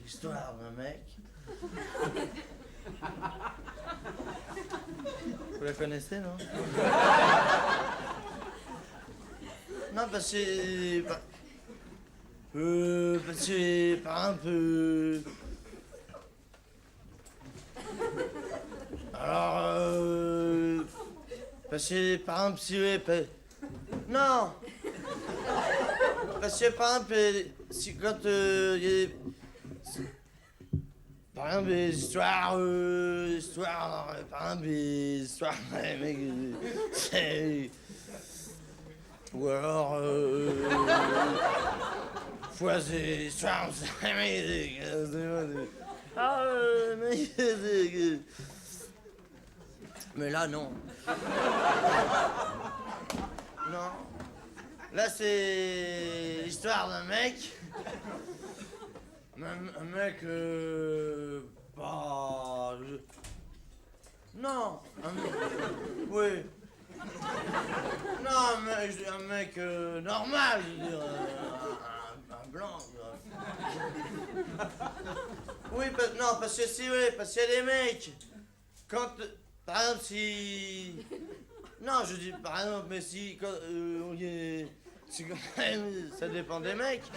Histoire d'un mec. Vous la connaissez, non? Non, parce que... parce que, par exemple... alors, parce que, par exemple, si... non! Parce que, par exemple, si quand il y a... par exemple, des histoires... par exemple, des histoires... mec, c'est... ou alors... fois des histoires... ah, mec, mais là, non. Non. Là, c'est l'histoire d'un mec. Un mec, bah... non. Oui. Non, un mec normal, je veux dire. Un blanc. Oui, non, parce que si, oui, parce qu'il y a des mecs. Quand... par exemple, si... non, je dis par exemple, mais si... quand, c'est quand même... ça dépend des mecs.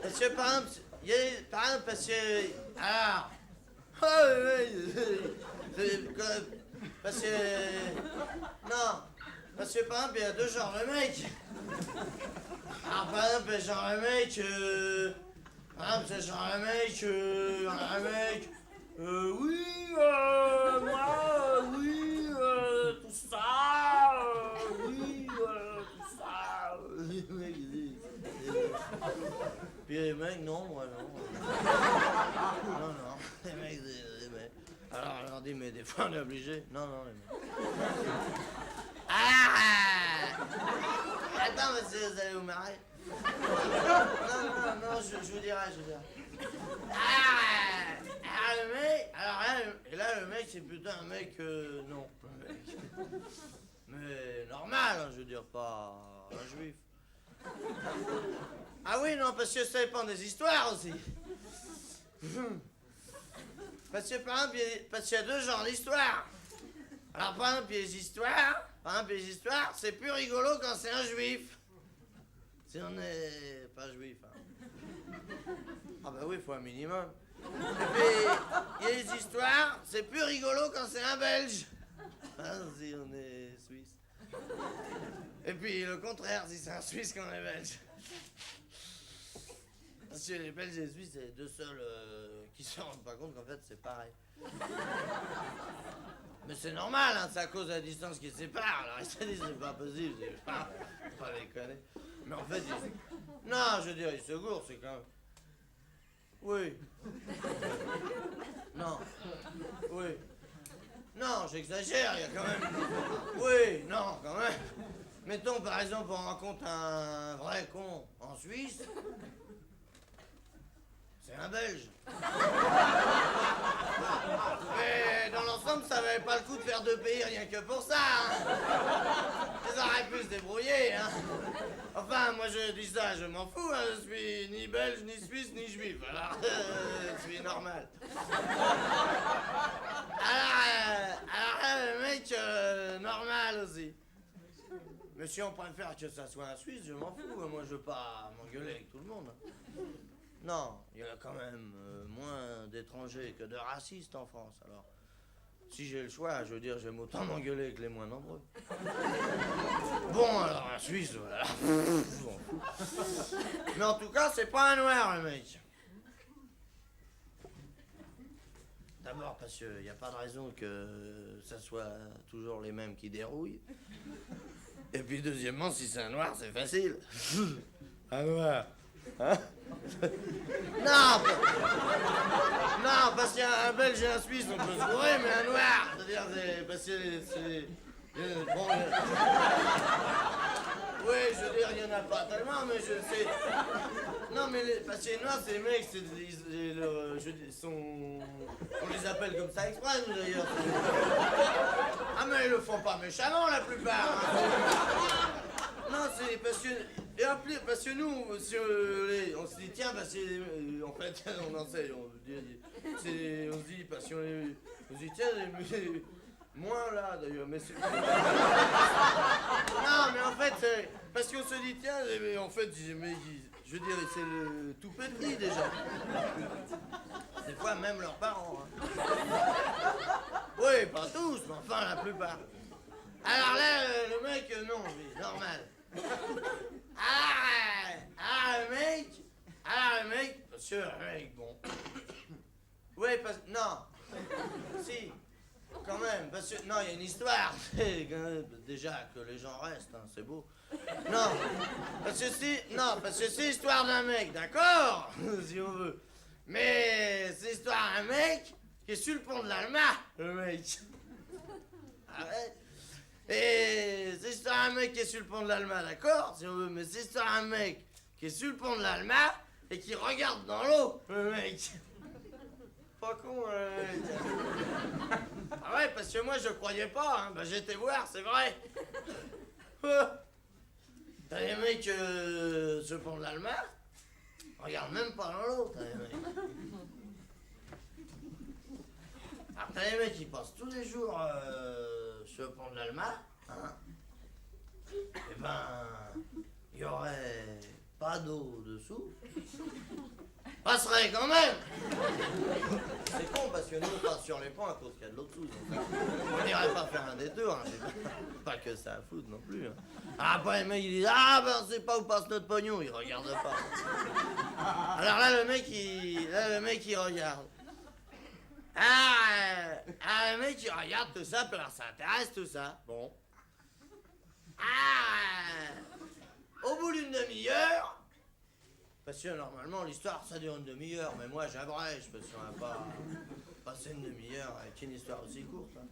Parce que, par exemple, il y a... par exemple, parce que... alors... oh, parce que... non. Parce que, par exemple, il y a deux genres de mecs. Alors, par exemple, le genre de mec... par exemple, c'est genre de mec... un mec... oui, moi, oui, tout ça, oui, tout ça. Puis les mecs, non, moi, non. Non, les mecs, alors, on leur dit, mais des fois, on est obligé. Non, les mecs. Ah! Attends, monsieur, vous allez vous marrer? Non, je vous dirai. Ah, le mec, alors là, le mec, c'est plutôt un mec, non, un mec. Mais normal, hein, je veux dire, pas un juif. Ah oui, non, parce que ça dépend des histoires aussi. Parce que, par exemple, parce qu'il y a deux genres d'histoires. Alors, par exemple, les histoires, c'est plus rigolo quand c'est un juif. Si on n'est pas juif, hein. Ah bah oui, il faut un minimum. Et puis, il y a les histoires, c'est plus rigolo quand c'est un Belge. Hein, si on est Suisse. Et puis, le contraire, si c'est un Suisse qu'on est Belge. Parce que les Belges et les Suisses, c'est les deux seuls qui se rendent pas compte qu'en fait, c'est pareil. Mais c'est normal, hein, c'est à cause de la distance qui sépare. Alors ils se disent, c'est pas possible, c'est pas déconner. Mais en fait, non, je veux dire, ils se gourrent, c'est quand même... oui. Non. Oui. Non, j'exagère, il y a quand même... oui, non, quand même. Mettons, par exemple, on rencontre un vrai con en Suisse. C'est un Belge. Mais dans l'ensemble, ça valait pas le coup de faire deux pays rien que pour ça, hein. Ils auraient pu se débrouiller, hein. Enfin, moi je dis ça, je m'en fous, hein. Je suis ni belge, ni suisse, ni juif, alors je suis normal. Alors le mec, normal aussi. Mais si on préfère que ça soit un Suisse, je m'en fous, moi je veux pas m'engueuler avec tout le monde. Non, il y a quand même moins d'étrangers que de racistes en France, alors... si j'ai le choix, je veux dire, j'aime autant m'engueuler avec les moins nombreux. Bon, alors, un Suisse, voilà. Mais en tout cas, c'est pas un noir, le mec. D'abord, parce qu'il n'y a pas de raison que ça soit toujours les mêmes qui dérouillent. Et puis, deuxièmement, si c'est un noir, c'est facile. Un noir. Hein? Non, parce qu'il y a un Belge et un Suisse, on peut se bourrer, mais un noir, c'est-à-dire, parce que c'est... bon, oui, je veux dire, il n'y en a pas tellement, mais je sais... non, mais parce que les noirs, c'est les mecs, on les appelle comme ça exprès, nous, d'ailleurs. Ah, mais ils le font pas méchamment, la plupart. Hein. Non, c'est parce que... et en plus, parce que nous, si on se dit dit, tiens, bah c'est... en fait, on enseigne, on se dit, parce qu'on on se dit, tiens, moins là, d'ailleurs, mais c'est... Non, mais en fait, parce qu'on se dit, tiens, mais en fait, mais, je veux dire, c'est le tout petit, déjà. Des fois, même leurs parents. Hein. Oui, pas tous, mais enfin, la plupart. Alors là, le mec, non, mais normal. Le mec, monsieur, le mec, bon. Oui, parce que, non. Si, quand même, parce que, non, il y a une histoire. Déjà, que les gens restent, hein, c'est beau. Non, parce que c'est l'histoire d'un mec, d'accord? Si on veut. Mais c'est l'histoire d'un mec qui est sur le pont de l'Alma, le mec. Arrête. Et c'est l'histoire d'un mec qui est sur le pont de l'Alma, d'accord? Si on veut, mais c'est l'histoire d'un mec qui est sur le pont de l'Alma et qui regarde dans l'eau, le mec. Pas con, le mec. Ah ouais, parce que moi, je croyais pas, hein. Bah, j'étais voir, c'est vrai. T'as les mecs sur le pont de l'Alma, regarde même pas dans l'eau, t'as les mecs. Alors, t'as les mecs qui passent tous les jours sur le pont de l'Alma, hein. Eh ben, il y aurait pas d'eau dessous. Passerait quand même. C'est con parce que nous on passe sur les ponts à cause qu'il y a de l'eau dessous. Donc, on n'irait pas faire un détour. Hein. Pas que ça à foutre non plus. Hein. Après les mecs ils disent ah ben on sait pas où passe notre pognon, ils regardent pas. Alors là le mec il regarde. Le mec il regarde tout ça, puis alors ça intéresse tout ça. Bon. Au bout d'une demi-heure. Parce que normalement l'histoire ça dure une demi-heure, mais moi j'abrège parce qu'on n'a pas passé une demi-heure avec une histoire aussi courte. Hein.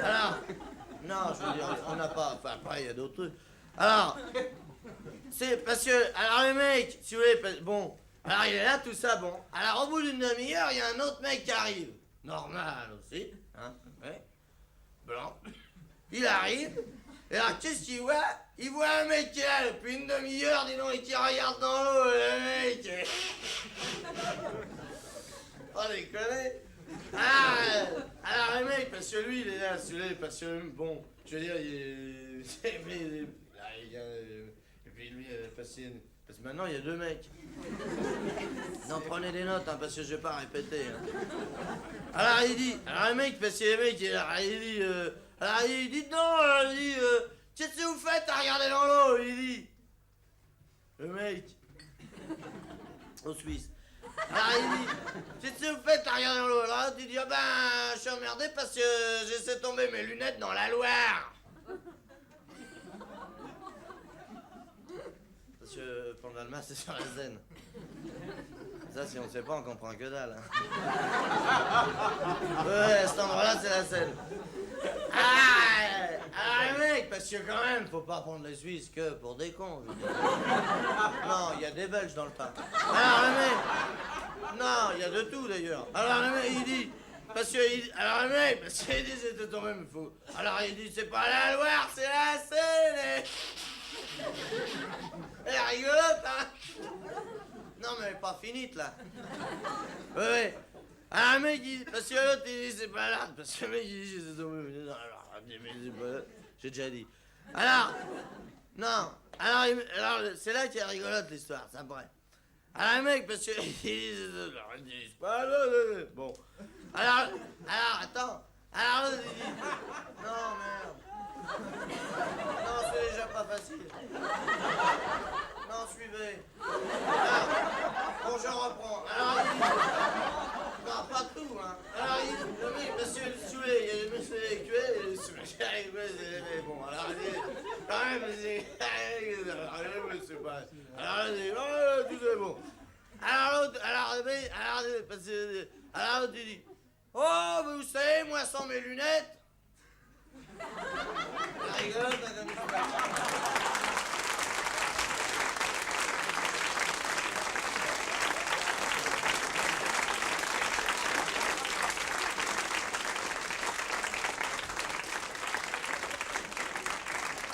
Alors, non, je veux dire, on n'a pas, enfin après il y a d'autres trucs. Alors, c'est parce que, alors le mec, si vous voulez, bon, alors il est là tout ça, bon. Alors au bout d'une demi-heure, il y a un autre mec qui arrive, normal aussi, hein, ouais, blanc. Il arrive, et alors qu'est-ce qu'il voit? Il voit un mec qui est là depuis une demi-heure, dis donc, et qui regarde dans l'eau, le mec. Oh, déconner. Alors le mec, parce que lui, il est là, celui-là, parce que, bon, je veux dire, il est... Et puis lui, parce que maintenant, il y a deux mecs. Non, prenez des notes, hein, parce que je vais pas répéter. Hein. Alors il dit, alors le mec, parce que le mec, il dit, non, il dit, qu'est-ce que vous faites à regarder dans l'eau? Il dit. Le mec. Au Suisse. Alors il dit, qu'est-ce que vous faites à regarder dans l'eau? Alors tu dis, ah ben, je suis emmerdé parce que j'ai laissé tomber mes lunettes dans la Loire. Parce que le pont de l'Alma, c'est sur la Seine. Ça, si on ne sait pas, on comprend que dalle. Hein. Ouais, cet endroit-là, c'est la Seine. Le mec, parce que quand même, faut pas prendre les Suisses que pour des cons. Non, il y a des Belges dans le parc. Alors le mec, non, il y a de tout d'ailleurs. Alors le mec, il dit, parce que, alors le mec, parce qu'il dit, c'était ton même fou. Alors il dit, c'est pas la Loire, c'est la Seine. Elle est rigolote, hein. Non, mais elle est pas finite, là. Ouais. Alors le mec, il, parce que l'autre, il dit, c'est pas là. Parce que le mec, il dit, c'est ton même. J'ai déjà dit. Alors, non, alors c'est là qu'il y a rigolote l'histoire, ça pourrait. Alors le mec, parce que il dit, c'est pas là. Bon. Alors, attends. Alors l'autre, il dit, non, merde. Non, c'est déjà pas facile. Non, suivez. Alors, bon, je reprends. Alors, il dit, non, pas tout, hein. Alors, il dit, le mec, monsieur, il y a les muscles intellectuels et les sous-métiers. Bon, alors, il dit, quand même, c'est pas. Alors, il dit, oh, tout est bon. Alors, l'autre, il dit, oh, vous savez, moi, sans mes lunettes. La rigolote, comme ça.